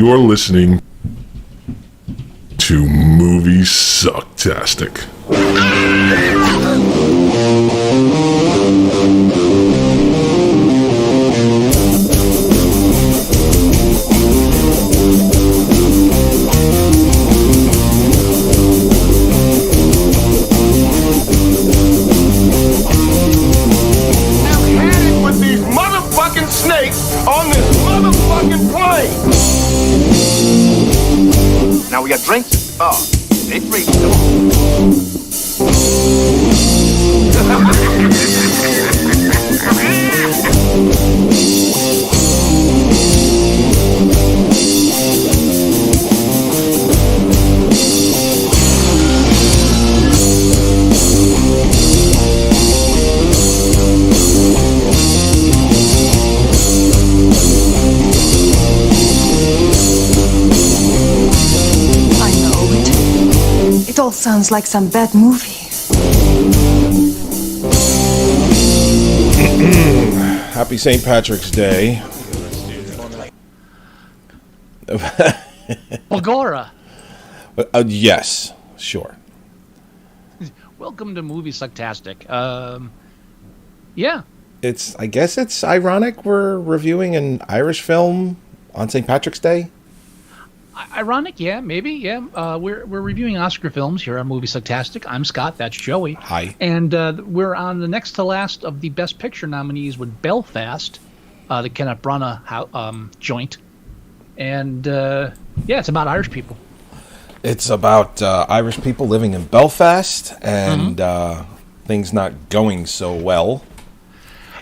You're listening to Moviesucktastic. On this motherfucking plane. Now we got drinks. Oh, stay free. It all sounds like some bad movie. Happy St. Patrick's Day. Agora. Yes, sure. Welcome to Moviesucktastic. Yeah. I guess it's ironic we're reviewing an Irish film on St. Patrick's Day. Ironic, yeah, maybe, yeah. We're reviewing Oscar films here on Moviesucktastic. I'm Scott, that's Joey. Hi. And we're on the next to last of the Best Picture nominees with Belfast, the Kenneth Branagh joint. And, yeah, it's about Irish people. It's about Irish people living in Belfast and things not going so well.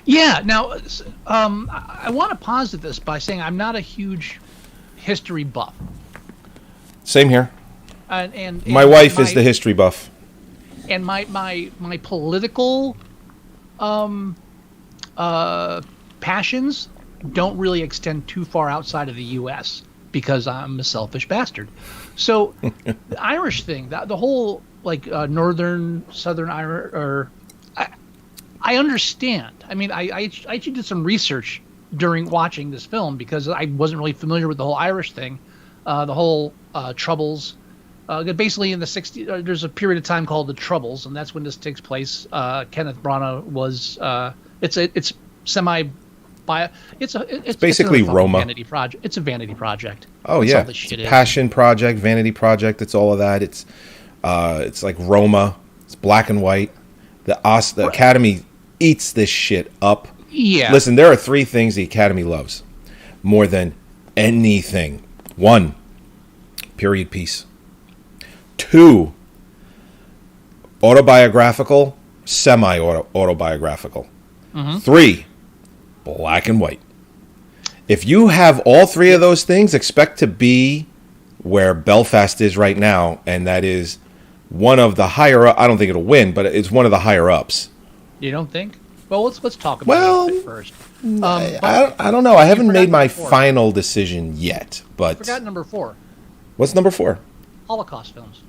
Yeah, now, I want to posit this by saying I'm not a huge history buff. Same here. And my wife is the history buff. And my political passions don't really extend too far outside of the U.S. because I'm a selfish bastard. So the Irish thing, the whole northern, southern Irish, or I understand. I mean, I actually did some research during watching this film because I wasn't really familiar with the whole Irish thing, the whole Troubles. Basically, in the 60s, there's a period of time called the Troubles, and that's when this takes place. Kenneth Branagh was it's basically Roma. Vanity project. It's a vanity project. Oh, that's yeah, all this shit it's a passion project, vanity project. It's all of that. It's like Roma. It's black and white. The Academy eats this shit up. Yeah. Listen, there are three things the Academy loves more than anything. 1, period piece. 2, autobiographical, semi-autobiographical. 3, black and white. If you have all three of those things, expect to be where Belfast is right now, and that is one of the higher up. I don't think it'll win, but it's one of the higher ups. You don't think? Well, let's talk about it first. I don't know. I haven't made my final decision yet. But I forgot number 4. What's number 4? Holocaust films.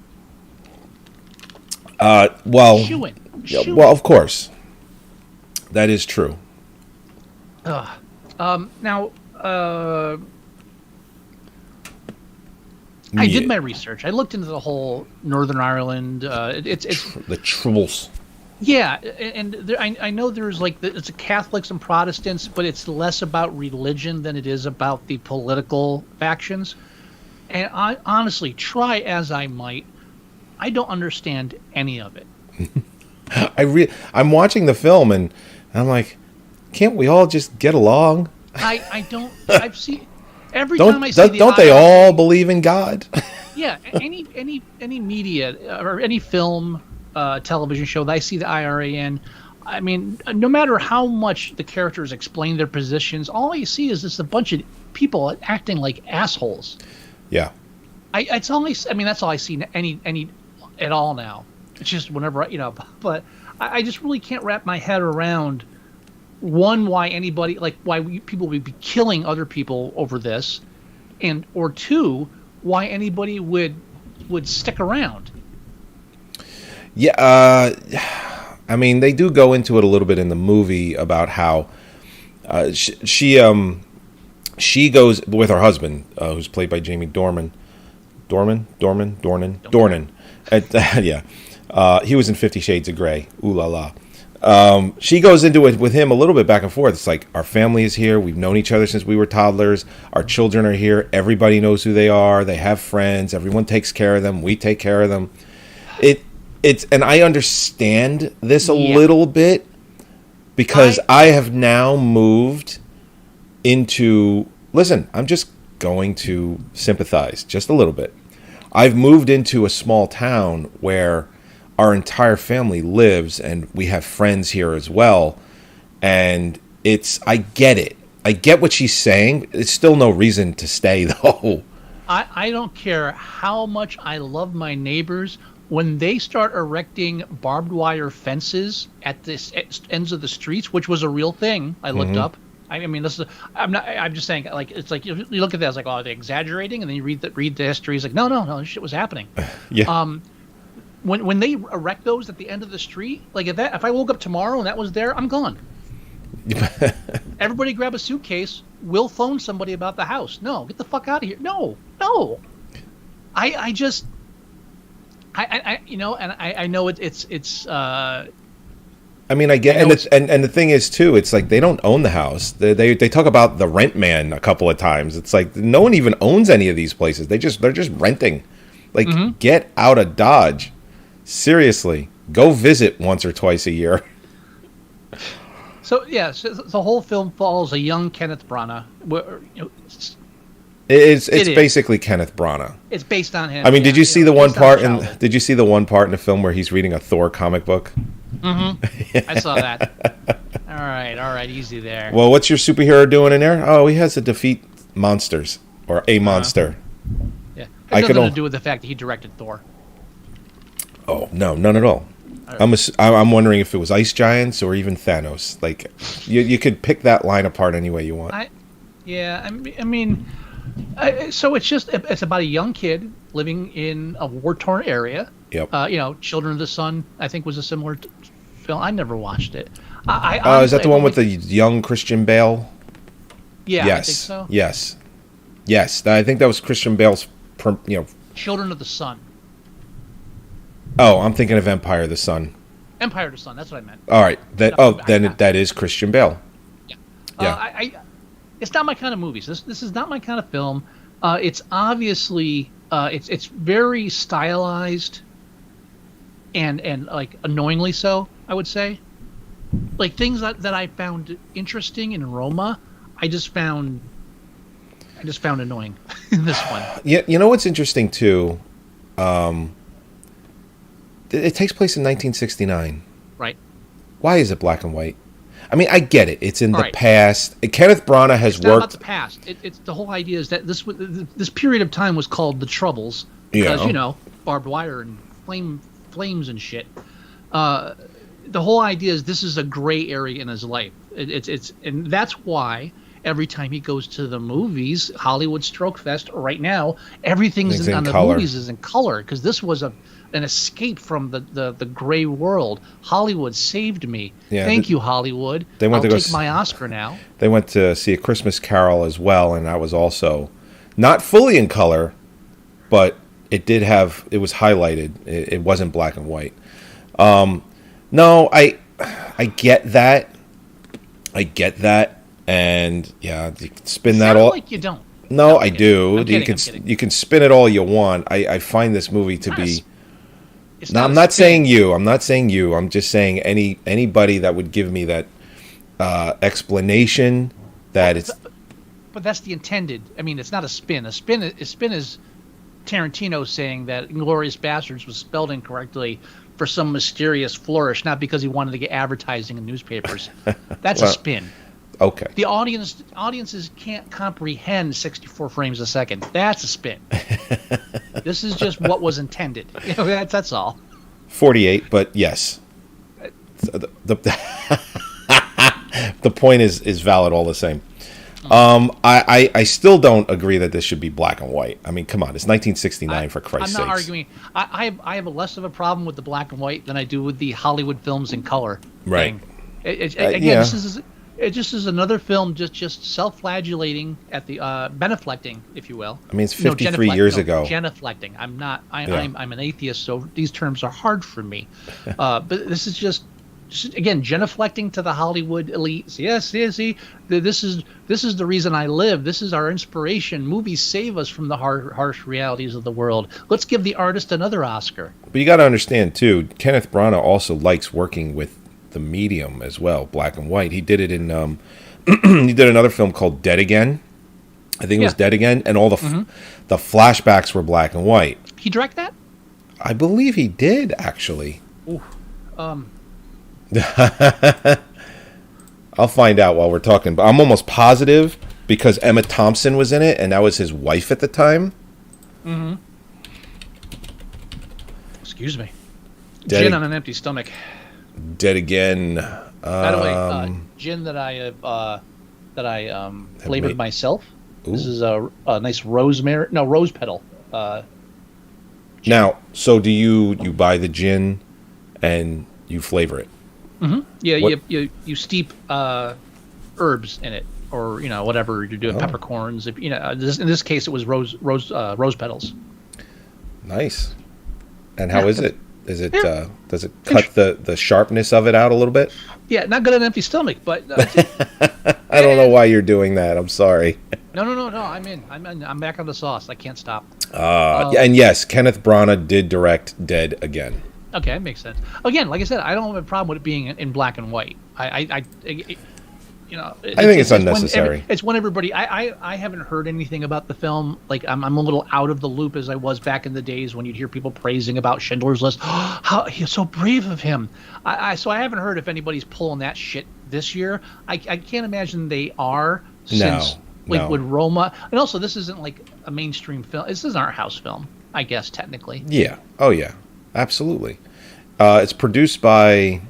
Well, of course, that is true. Now, I did my research. I looked into the whole Northern Ireland. It's the Troubles. Yeah, and I know there's it's Catholics and Protestants, but it's less about religion than it is about the political factions. And I honestly, try as I might, I don't understand any of it. I'm watching the film and I'm like, can't we all just get along? I don't. I've seen every time I see don't they all believe in God? Yeah, any media or any film. Television show that I see the IRA in, I mean, no matter how much the characters explain their positions, all you see is just a bunch of people acting like assholes. Yeah, that's all I see any at all now. It's just whenever but I just really can't wrap my head around why anybody why people would be killing other people over this, or 2, why anybody would stick around. Yeah, I mean, they do go into it a little bit in the movie about how she She goes with her husband, who's played by Jamie Dornan. Dornan. Yeah. He was in 50 Shades of Grey. Ooh la la. She goes into it with him a little bit back and forth. It's like, our family is here. We've known each other since we were toddlers. Our children are here. Everybody knows who they are. They have friends. Everyone takes care of them. We take care of them. And I understand this a little bit because I have now moved into, listen, I'm just going to sympathize just a little bit. I've moved into a small town where our entire family lives and we have friends here as well. And I get it. I get what she's saying. It's still no reason to stay though. I don't care how much I love my neighbors. When they start erecting barbed wire fences at the ends of the streets, which was a real thing, I looked up. I mean, I'm just saying, like, it's like you look at that, it's like, oh, are they exaggerating? And then you read the history, it's like, no, this shit was happening. Yeah. When they erect those at the end of the street, like if I woke up tomorrow and that was there, I'm gone. Everybody grab a suitcase. We'll phone somebody about the house. No, get the fuck out of here. No. I know it's. I mean, I get, and the thing is too, it's like they don't own the house. They talk about the rent man a couple of times. It's like no one even owns any of these places. They're just renting. Like, get out of Dodge. Seriously, go visit once or twice a year. So yeah, the whole film follows a young Kenneth Branagh. It's basically Kenneth Branagh. It's based on him. I mean, did you see the one part in the film where he's reading a Thor comic book? I saw that. All right, easy there. Well, what's your superhero doing in there? Oh, he has to defeat monsters or a monster. Yeah, it has nothing to do with the fact that he directed Thor. Oh no, none at all. I'm wondering if it was ice giants or even Thanos. Like, you could pick that line apart any way you want. So it's about a young kid living in a war-torn area. Yep. Children of the Sun, I think, was a similar film. I never watched it. Is that the one with the young Christian Bale? Yeah, yes. I think so. Yes. I think that was Christian Bale's. Children of the Sun. Oh, I'm thinking of Empire of the Sun. Empire of the Sun. That's what I meant. All right. That is Christian Bale. Yeah. It's not my kind of movies. This is not my kind of film. It's obviously it's very stylized and like annoyingly so, I would say. Like things that I found interesting in Roma, I just found annoying in this one. Yeah, you know what's interesting too? It takes place in 1969. Right. Why is it black and white? I mean, I get it. It's in the past. Kenneth Branagh has worked. It's not about the past. It's the whole idea is that this period of time was called the Troubles because barbed wire and flames and shit. The whole idea is this is a gray area in his life. And that's why every time he goes to the movies, Hollywood Stroke Fest right now, everything's on the movies is in color because this was an escape from the gray world. Hollywood saved me. Yeah, Thank you, Hollywood. I'll take my Oscar now. They went to see A Christmas Carol as well, and that was also not fully in color, but it was highlighted. It wasn't black and white. No, I get that. And yeah, you can spin that all. Like you don't. No, I do. You can spin it all you want. I find this movie to be. I'm not saying you. I'm just saying anybody that would give me that explanation that it's. But that's the intended. I mean, it's not a spin. A spin is Tarantino saying that Inglourious Basterds was spelled incorrectly for some mysterious flourish, not because he wanted to get advertising in newspapers. That's a spin. Okay. The audiences can't comprehend 64 frames a second. That's a spin. This is just what was intended. That's all. 48, but yes. The point is valid all the same. I still don't agree that this should be black and white. I mean, come on, it's 1969 for Christ's sake. I'm not arguing. I have less of a problem with the black and white than I do with the Hollywood films in color. Right. Thing. Again, it just is another film just self-flagellating at the beneflecting, if you will. I mean, it's 53 years ago. Genuflecting. I'm not. Yeah. I'm an atheist, so these terms are hard for me. But this is just again genuflecting to the Hollywood elites. Yes, see, this is the reason I live. This is our inspiration. Movies save us from the harsh realities of the world. Let's give the artist another Oscar. But you got to understand too, Kenneth Branagh also likes working with the medium as well, black and white. He did it in he did another film called Dead Again. I think it was Dead Again, and all the the flashbacks were black and white. He directed that? I believe he did, actually. Ooh. I'll find out while we're talking, but I'm almost positive because Emma Thompson was in it, and that was his wife at the time. Mm-hmm. Excuse me. Dead Gin on an empty stomach. Dead Again. By the way, gin that I flavored myself. Ooh. This is a nice rose petal. Now, so do you buy the gin and you flavor it? Mm-hmm. Yeah, What- you steep herbs in it, or whatever you're doing, peppercorns. If in this case, it was rose petals. Nice. And how is it? Is it does it cut the sharpness of it out a little bit? Yeah, not good on an empty stomach, but I don't know why you're doing that. I'm sorry. no. I'm in. I'm back on the sauce. I can't stop. And yes, Kenneth Branagh did direct Dead Again. Okay, that makes sense. Again, like I said, I don't have a problem with it being in black and white. I think it's unnecessary. It's when everybody. I haven't heard anything about the film. Like I'm a little out of the loop as I was back in the days when you'd hear people praising about Schindler's List. How he's so brave of him. So I haven't heard if anybody's pulling that shit this year. I can't imagine they are. Since with Roma, and also this isn't like a mainstream film. This is an art house film, I guess technically. Yeah. Oh yeah. Absolutely. It's produced by.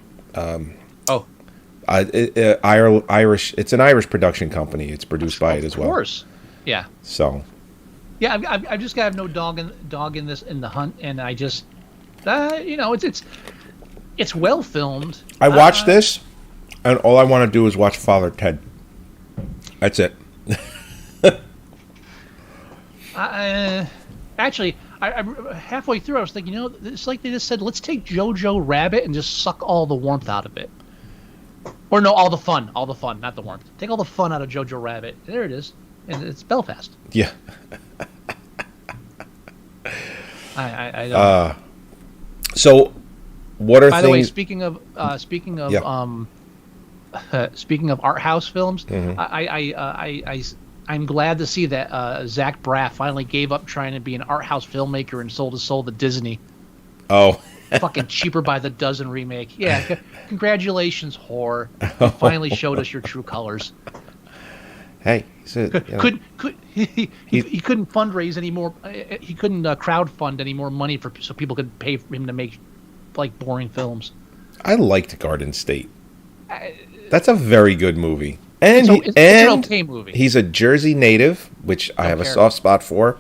Irish. It's an Irish production company. It's produced by it as well. Of course. Yeah. So. Yeah, I just got to have no dog in the hunt, and I just, it's well filmed. I watched this, and all I want to do is watch Father Ted. That's it. Actually, I halfway through, I was thinking, it's like they just said, let's take Jojo Rabbit and just suck all the warmth out of it. Or no, all the fun, not the warmth. Take all the fun out of Jojo Rabbit. There it is, and it's Belfast. Yeah. I don't. So, what are By things? the way, speaking of speaking of art house films, I'm glad to see that Zach Braff finally gave up trying to be an art house filmmaker and sold his soul to Disney. Oh. Fucking Cheaper by the Dozen remake. Yeah, congratulations, whore. You finally showed us your true colors. Hey, He couldn't fundraise anymore. He couldn't crowdfund any more money so people could pay for him to make like boring films. I liked Garden State. That's a very good movie. And it's an okay movie. He's a Jersey native, which I have a soft spot for.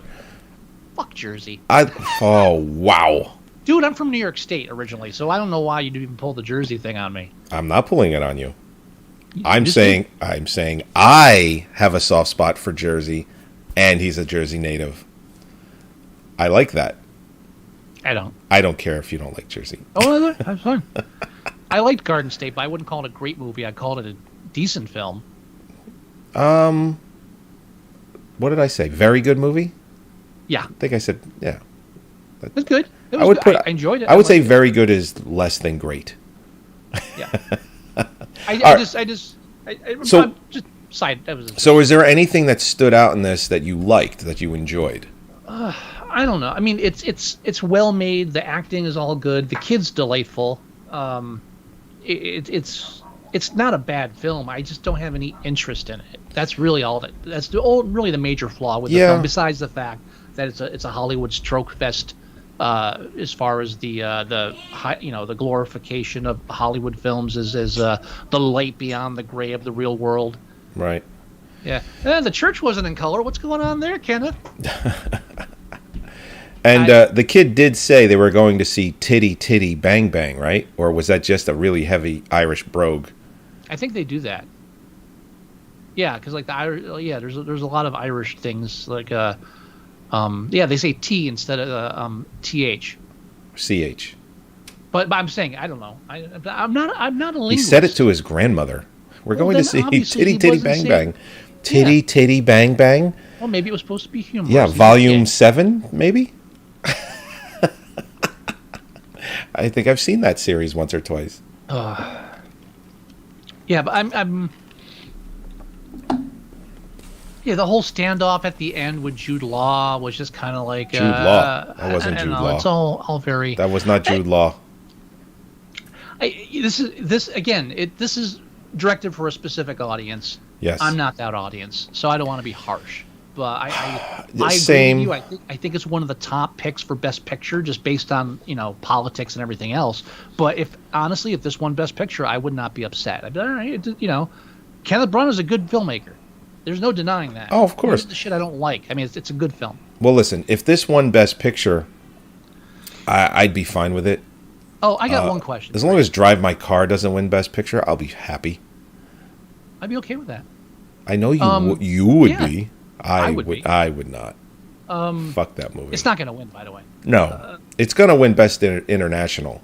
Fuck Jersey. Oh, wow. Dude, I'm from New York State originally, so I don't know why you'd even pull the Jersey thing on me. I'm not pulling it on you. I'm saying I have a soft spot for Jersey, and he's a Jersey native. I like that. I don't. I don't care if you don't like Jersey. Oh, that's fine. I liked Garden State, but I wouldn't call it a great movie. I'd call it a decent film. What did I say? Very good movie? Yeah. I think I said, yeah. It's good. I enjoyed it. I would say very good is less than great. Yeah. So is there anything that stood out in this that you liked, that you enjoyed? I don't know. I mean, it's well made. The acting is all good. The kid's delightful. It's not a bad film. I just don't have any interest in it. That's really really the major flaw with the film. Besides the fact that it's a Hollywood stroke fest, as far as the glorification of Hollywood films as the light beyond the gray of the real world. Right. Yeah. And the church wasn't in color. What's going on there, Kenneth? And the kid did say they were going to see Titty Titty Bang Bang, right? Or was that just a really heavy Irish brogue? I think they do that. Yeah, because like the Irish, there's a lot of Irish things like they say T instead of th. CH. But I'm saying I don't know. I'm not a linguist. He said it to his grandmother. We're going to see obviously Titty he Titty wasn't Bang saying- Bang. Titty Titty Bang Bang. Well, maybe it was supposed to be humorous. Yeah, He volume just- 7, maybe? I think I've seen that series once or twice. Yeah, but I'm. Yeah, the whole standoff at the end with Jude Law was just kind of like Jude Law. That wasn't I don't Jude know, Law. It's all very. That was not Jude Law. This is directed for a specific audience. Yes. I'm not that audience, so I don't want to be harsh. But I Same. agree with you. I think it's one of the top picks for Best Picture, just based on politics and everything else. But if this won Best Picture, I would not be upset. I'd be all right. Kenneth Branagh is a good filmmaker. There's no denying that. Oh, of course. Here's the shit I don't like. I mean, it's a good film. Well, listen, if this won Best Picture, I'd be fine with it. Oh, I got one question. As long as Drive My Car doesn't win Best Picture, I'll be happy. I'd be okay with that. I know you would yeah. be. I would be. I would not. Fuck that movie. It's not going to win, by the way. No, it's going to win Best International.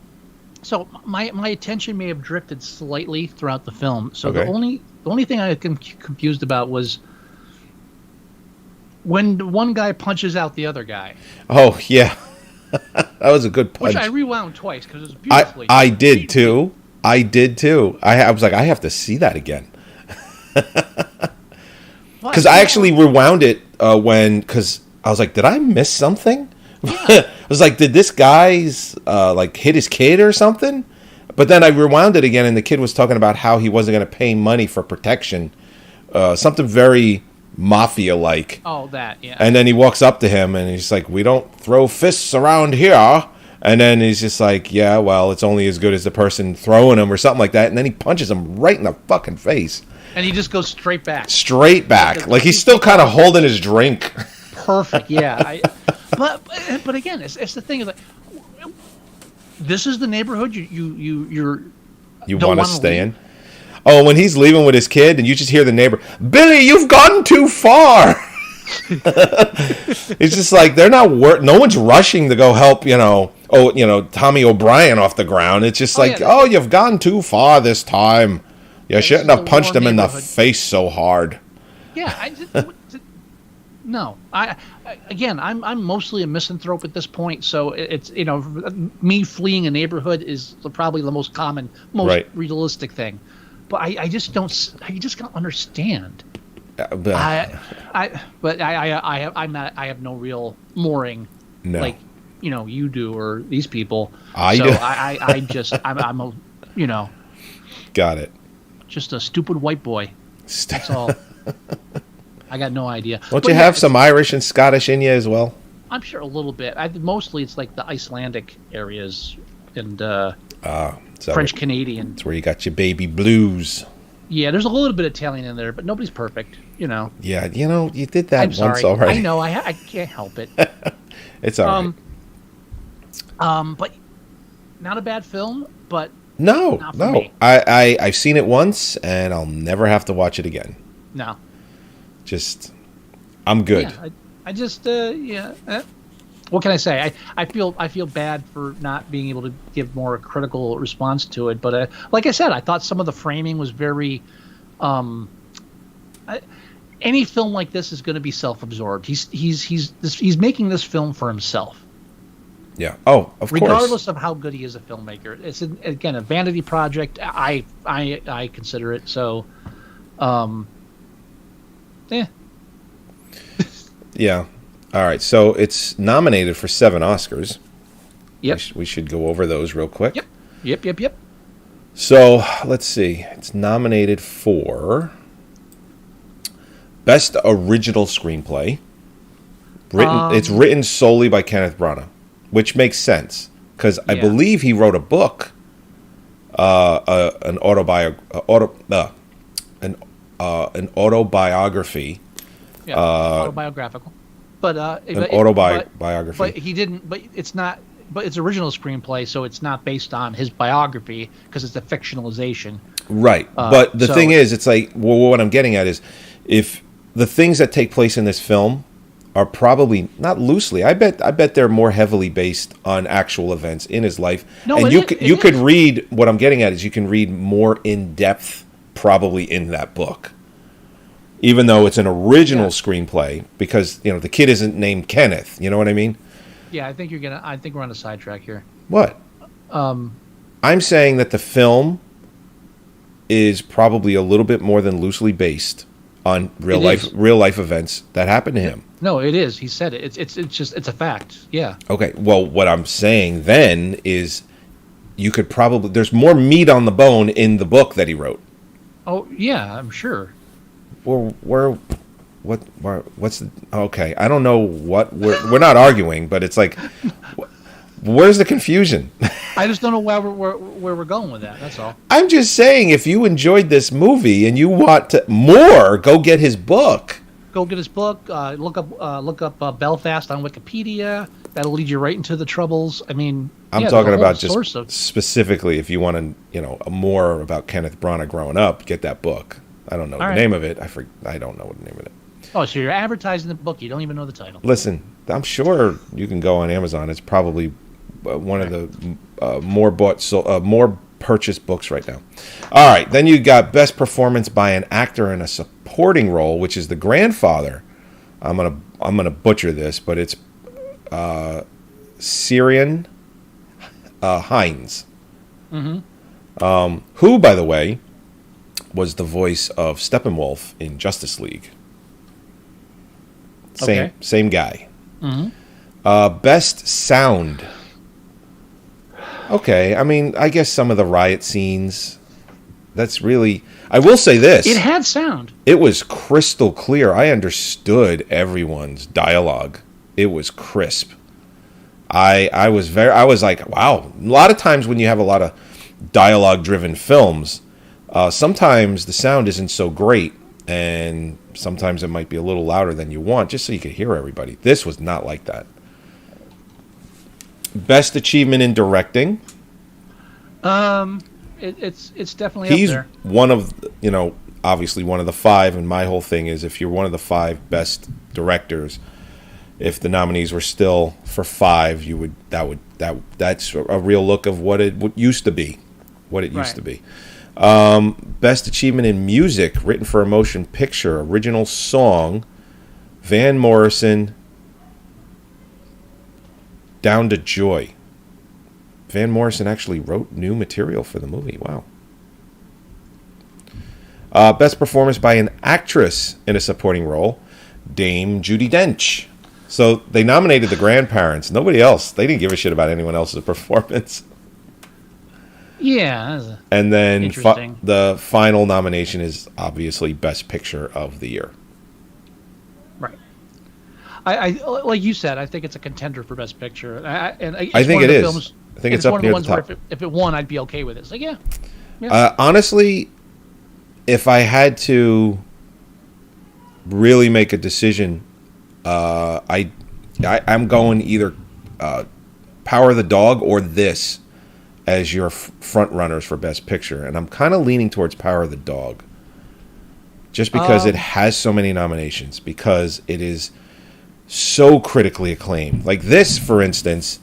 So my attention may have drifted slightly throughout the film. So Okay. the only thing I was confused about was when one guy punches out the other guy, Oh yeah, that was a good punch. which I rewound twice because it was beautifully. I did too. I was like, I have to see that again. Because I actually rewound it because I was like, did I miss something? I was like, did this guy's hit his kid or something? But then I rewound it again, and the kid was talking about how he wasn't going to pay money for protection, something very mafia-like. Oh, that yeah. And then he walks up to him, and he's like, we don't throw fists around here. And then he's just like, yeah, well, it's only as good as the person throwing him or something like that. And then he punches him right in the fucking face. And he just goes straight back. Straight back. Like he's still kind of holding his drink. Perfect. Yeah. But again, it's the thing is like, this is the neighborhood you're You don't want to wanna stay leave. in? Oh, when he's leaving with his kid and you just hear the neighbor, Billy, you've gone too far. It's just like they're not no one's rushing to go help, Tommy O'Brien off the ground. It's just like, yeah. you've gone too far this time. You shouldn't this is have a punched warm him in the neighborhood. face so hard. Yeah, no. I'm mostly a misanthrope at this point, so it's me fleeing a neighborhood is probably the most common, most Right. realistic thing. But I just don't understand. But I have no real mooring no. like you do or these people. I so do. I'm a Got it. just a stupid white boy. That's all. I got no idea. Don't But you yeah, have some Irish and Scottish in you as well? I'm sure a little bit. Mostly it's like the Icelandic areas and So French Canadian. It's where you got your baby blues. Yeah, there's a little bit of Italian in there, but nobody's perfect. Yeah, you did that I'm once sorry. already. I know. I can't help it. It's all right. But not a bad film. But No. not for me. I've seen it once, and I'll never have to watch it again. no. Just, I'm good. Yeah, I just what can I say? I feel bad for not being able to give more critical response to it, but like I said, I thought some of the framing was very. Any film like this is going to be self-absorbed. He's making this film for himself, Yeah. Oh, of course. regardless of how good he is a filmmaker. It's again a vanity project. I consider it so. Yeah. All right. So it's nominated for 7 Oscars. Yep. We should go over those real quick. Yep. So let's see. It's nominated for Best Original Screenplay. It's written solely by Kenneth Branagh, which makes sense because I Yeah. believe he wrote a book, an autobiography. Yeah, autobiographical, but Autobiography. But he didn't. But it's not. But it's original screenplay, so it's not based on his biography because it's a fictionalization. Right. But the so- thing is, it's like, well, what I'm getting at is, if the things that take place in this film are probably not loosely, I bet they're more heavily based on actual events in his life. No, and it you could is. read, what I'm getting at is, you can read more in depth probably in that book. Even though it's an original screenplay, because, you know, the kid isn't named Kenneth, you know what I mean? Yeah, I think we're on a sidetrack here. What? I'm saying that the film is probably a little bit more than loosely based on real life events that happened to him. No, it is. He said it. It's a fact. Yeah. Okay. Well, what I'm saying then is, you could probably, there's more meat on the bone in the book that he wrote. Oh yeah, I'm sure. What's the, okay? I don't know what we're not arguing, but it's like, where's the confusion? I just don't know where we're going with that. That's all. I'm just saying, if you enjoyed this movie and you want to more, go get his book. Go get his book. Look up Belfast on Wikipedia. That'll lead you right into the troubles. I mean, I'm talking about just specifically, if you want to, you know, more about Kenneth Branagh growing up, get that book. I don't know the name of it. I don't know what the name of it. Oh, so you're advertising the book. You don't even know the title. Listen, I'm sure you can go on Amazon. It's probably one of the more purchased books right now. All right, then you got best performance by an actor in a supporting role, which is the grandfather. I'm gonna butcher this, but it's Ciarán Hinds, who, by the way, was the voice of Steppenwolf in Justice League. Same guy. Best sound. Okay, I mean, I guess some of the riot scenes. That's really. I will say this. It had sound. It was crystal clear. I understood everyone's dialogue. It was crisp. I was like, wow. A lot of times when you have a lot of dialogue-driven films, sometimes the sound isn't so great, and sometimes it might be a little louder than you want, just so you could hear everybody. This was not like that. Best achievement in directing. It's definitely He's up there. one of, you know, obviously one of the five, and my whole thing is, if you're one of the five best directors, if the nominees were still for five, that's a real look of what it used to be, used to be. Best achievement in music, written for a motion picture, original song, Van Morrison, Down to Joy. Van Morrison actually wrote new material for the movie. Wow. Best performance by an actress in a supporting role, Dame Judi Dench. So they nominated the grandparents. Nobody else. They didn't give a shit about anyone else's performance. Yeah. And then Interesting. The final nomination is obviously Best Picture of the Year. Right. I like you said, I think it's a contender for Best Picture. I think it is. I think it's up near the top. If it won, I'd be okay with it. It's like, yeah. Honestly, if I had to really make a decision, I'm going either Power of the Dog or this as your front runners for Best Picture, and I'm kind of leaning towards Power of the Dog, just because it has so many nominations, because it is so critically acclaimed. Like this, for instance,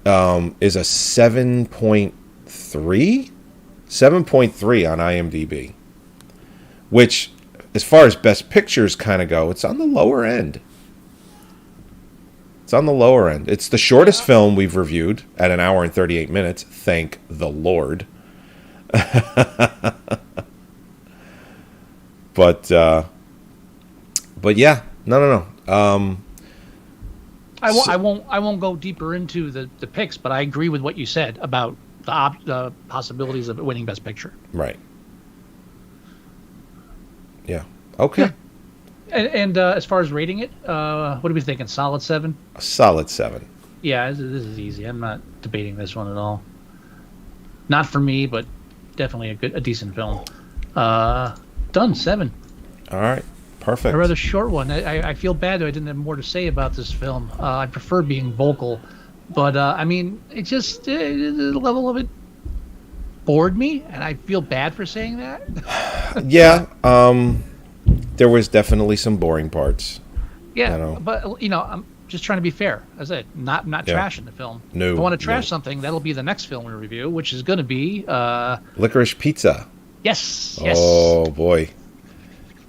is a 7.3 on IMDb, which, as far as Best Pictures kind of go, it's on the lower end. It's the shortest film we've reviewed at an hour and 38 minutes. Thank the Lord. But yeah, no. I won't go deeper into the picks, but I agree with what you said about the possibilities of it winning Best Picture. Right. Yeah. Okay. Yeah. And as far as rating it, what are we thinking? Solid 7? A solid 7. Yeah, this is easy. I'm not debating this one at all. Not for me, but definitely a decent film. Done. 7. All right. Perfect. A rather short one. I feel bad that I didn't have more to say about this film. I prefer being vocal, but I mean, it just the level of it. bored me, and I feel bad for saying that. Yeah, there was definitely some boring parts. Yeah, You know. but I'm just trying to be fair. As I said, not Yeah. trashing the film. No, If I want to trash no. something, that'll be the next film we review, which is going to be Licorice Pizza. yes. Oh boy,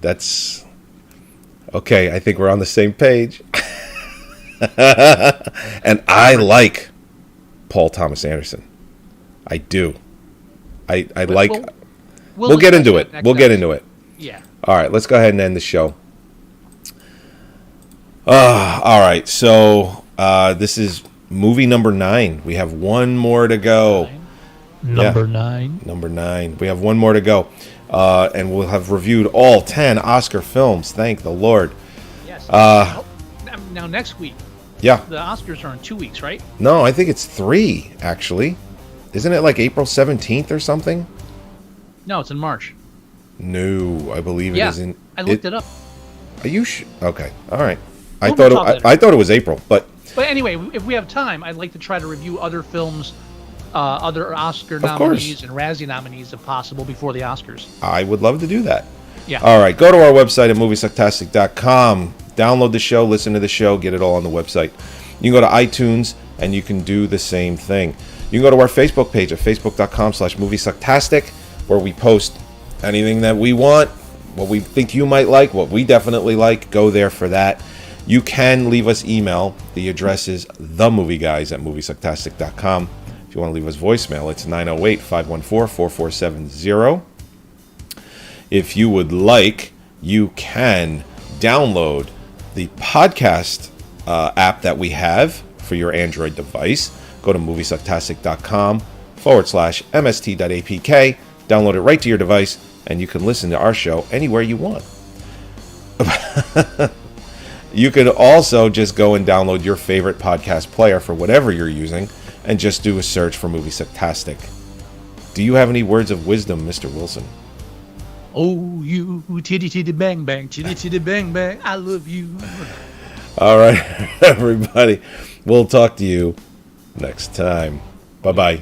that's okay. I think we're on the same page. And I like Paul Thomas Anderson. I do. I like. We'll get discuss into that it. next We'll get episode. into it. Yeah. All right, let's go ahead and end the show. All right, so this is movie number 9. We have one more to go. Number 9. Number 9. We have one more to go. And we'll have reviewed all 10 Oscar films. Thank the Lord. Yes. Now next week, Yeah. the Oscars are in 2 weeks, right? No, I think it's 3, actually. Isn't it like April 17th or something? No, it's in March. No, I believe Yeah, it is in... I looked it up. Are you Okay, all right. I We'll thought talk later. I thought it was April, but... But anyway, if we have time, I'd like to try to review other films, other Oscar course. nominees and Razzie nominees, if possible, before the Oscars. I would love to do that. Yeah. All right, go to our website at Moviesucktastic.com. Download the show, listen to the show, get it all on the website. You can go to iTunes, and you can do the same thing. You can go to our Facebook page at facebook.com/Moviesucktastic, where we post anything that we want, what we think you might like, what we definitely like. Go there for that. You can leave us email. The address is themovieguys@Moviesucktastic.com. If you want to leave us voicemail, it's 908-514-4470. If you would like, you can download the podcast app that we have for your Android device. Go to moviesucktastic.com/mst.apk. Download it right to your device, and you can listen to our show anywhere you want. You could also just go and download your favorite podcast player for whatever you're using, and just do a search for Moviesucktastic. Do you have any words of wisdom, Mr. Wilson? Oh, you titty titty bang bang, titty titty bang bang, I love you. All right, everybody. We'll talk to you next time. Bye-bye.